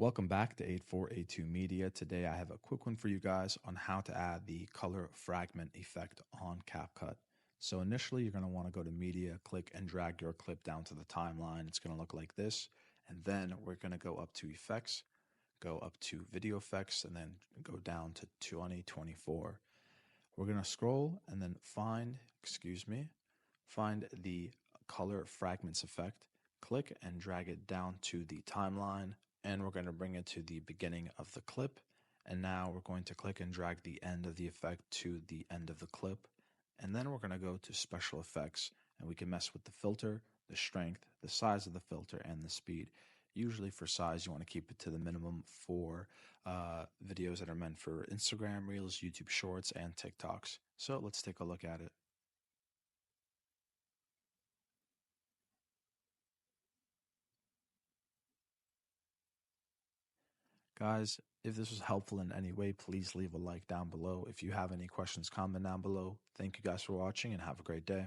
Welcome back to 8482 Media. Today I have a quick one for you guys on how to add the color fragment effect on CapCut. So initially you're going to want to go to Media, click and drag your clip down to the timeline. It's going to look like this. And then we're going to go up to Effects, go up to Video Effects, and then go down to 2024. We're going to scroll and then find the color fragments effect, click and drag it down to the timeline, and we're going to bring it to the beginning of the clip. And now we're going to click and drag the end of the effect to the end of the clip. And then we're going to go to special effects, and we can mess with the filter, the strength, the size of the filter, and the speed. Usually for size, you want to keep it to the minimum for videos that are meant for Instagram Reels, YouTube Shorts, and TikToks. So let's take a look at it. Guys, if this was helpful in any way, please leave a like down below. If you have any questions, comment down below. Thank you guys for watching and have a great day.